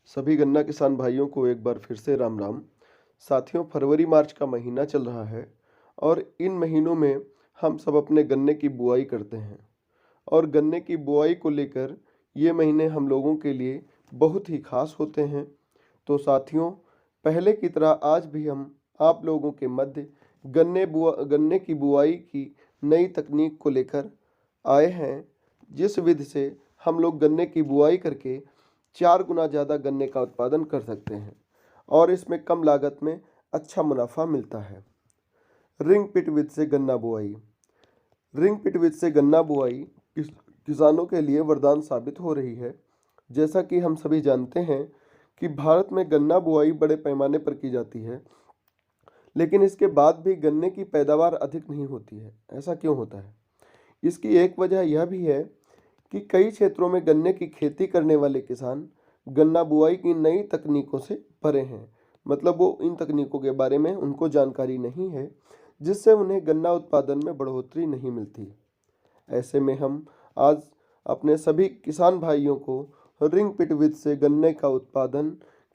सभी गन्ना किसान भाइयों को एक बार फिर से राम राम। साथियों, फरवरी मार्च का महीना चल रहा है और इन महीनों में हम सब अपने गन्ने की बुआई करते हैं। और गन्ने की बुआई को लेकर ये महीने हम लोगों के लिए बहुत ही खास होते हैं। तो साथियों, पहले की तरह आज भी हम आप लोगों के मध्य गन्ने की बुआई की नई तकनीक को लेकर आए हैं, जिस विधि से हम लोग गन्ने की बुआई करके 4 गुना ज़्यादा गन्ने का उत्पादन कर सकते हैं और इसमें कम लागत में अच्छा मुनाफा मिलता है। रिंग पिट विधि से गन्ना बुआई। रिंग पिट विधि से गन्ना बुआई किसानों के लिए वरदान साबित हो रही है। जैसा कि हम सभी जानते हैं कि भारत में गन्ना बुआई बड़े पैमाने पर की जाती है, लेकिन इसके बाद भी गन्ने की पैदावार अधिक नहीं होती है। ऐसा क्यों होता है? इसकी एक वजह यह भी है कि कई क्षेत्रों में गन्ने की खेती करने वाले किसान गन्ना बुआई की नई तकनीकों से परे हैं। मतलब वो इन तकनीकों के बारे में उनको जानकारी नहीं है, जिससे उन्हें गन्ना उत्पादन में बढ़ोतरी नहीं मिलती। ऐसे में हम आज अपने सभी किसान भाइयों को रिंग पिट विधि से गन्ने का उत्पादन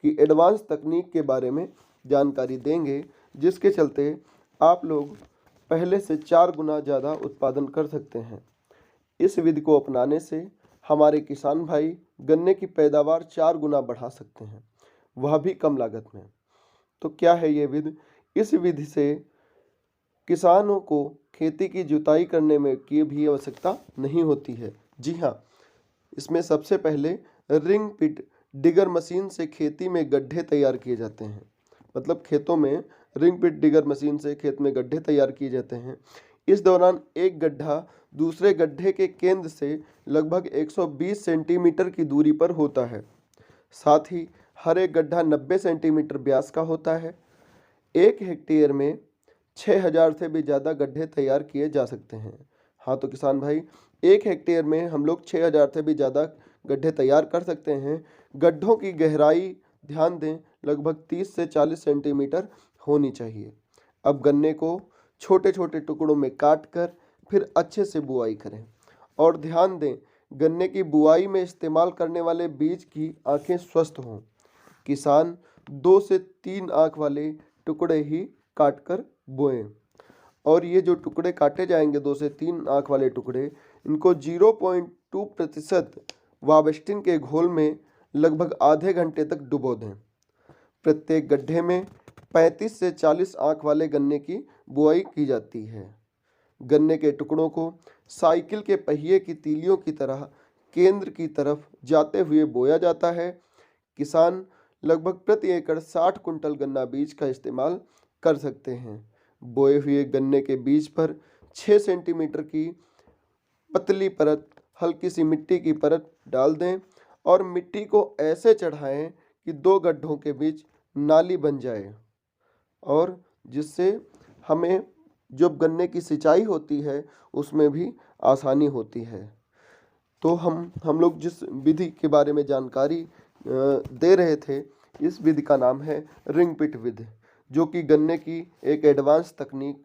की एडवांस तकनीक के बारे में जानकारी देंगे, जिसके चलते आप लोग पहले से 4 गुना ज़्यादा उत्पादन कर सकते हैं। इस विधि को अपनाने से हमारे किसान भाई गन्ने की पैदावार 4 गुना बढ़ा सकते हैं, वह भी कम लागत में। तो क्या है ये विधि? इस विधि से किसानों को खेती की जुताई करने में की भी आवश्यकता नहीं होती है। जी हाँ, इसमें सबसे पहले रिंग पिट डिगर मशीन से खेती में गड्ढे तैयार किए जाते हैं। मतलब खेतों में रिंग पिट डिगर मशीन से खेत में गड्ढे तैयार किए जाते हैं। इस दौरान एक गड्ढा दूसरे गड्ढे के केंद्र से लगभग 120 सेंटीमीटर की दूरी पर होता है। साथ ही हर एक गड्ढा 90 सेंटीमीटर व्यास का होता है। 1 हेक्टेयर में 6000 से भी ज़्यादा गड्ढे तैयार किए जा सकते हैं। हाँ तो किसान भाई, 1 हेक्टेयर में हम लोग 6000 से भी ज़्यादा गड्ढे तैयार कर सकते हैं। गड्ढों की गहराई ध्यान दें, लगभग 30 से 40 सेंटीमीटर होनी चाहिए। अब गन्ने को छोटे छोटे टुकड़ों में काट कर फिर अच्छे से बुआई करें। और ध्यान दें, गन्ने की बुआई में इस्तेमाल करने वाले बीज की आँखें स्वस्थ हों। किसान 2 से 3 आँख वाले टुकड़े ही काट कर बोएं। और ये जो टुकड़े काटे जाएंगे, 2 से 3 आँख वाले टुकड़े, इनको 0.2% वावेस्टिन के घोल में लगभग आधे घंटे तक डुबो दें। प्रत्येक गड्ढे में 35 से 40 आँख वाले गन्ने की बुआई की जाती है। गन्ने के टुकड़ों को साइकिल के पहिए की तीलियों की तरह केंद्र की तरफ जाते हुए बोया जाता है। किसान लगभग प्रति एकड़ 60 कुंटल गन्ना बीज का इस्तेमाल कर सकते हैं। बोए हुए गन्ने के बीज पर 6 सेंटीमीटर की पतली परत हल्की सी मिट्टी की परत डाल दें और मिट्टी को ऐसे चढ़ाएं कि 2 गड्ढों के बीच नाली बन जाए, और जिससे हमें जो गन्ने की सिंचाई होती है उसमें भी आसानी होती है। तो हम लोग जिस विधि के बारे में जानकारी दे रहे थे, इस विधि का नाम है रिंग पिट विधि, जो कि गन्ने की एक एडवांस तकनीक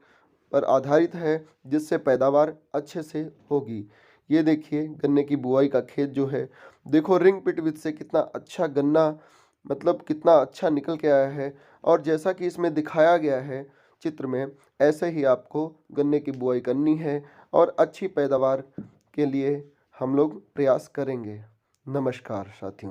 पर आधारित है, जिससे पैदावार अच्छे से होगी। ये देखिए, गन्ने की बुआई का खेत जो है, देखो रिंग पिट विधि से कितना अच्छा गन्ना, मतलब कितना अच्छा निकल के आया है। और जैसा कि इसमें दिखाया गया है चित्र में, ऐसे ही आपको गन्ने की बुआई करनी है और अच्छी पैदावार के लिए हम लोग प्रयास करेंगे। नमस्कार साथियों।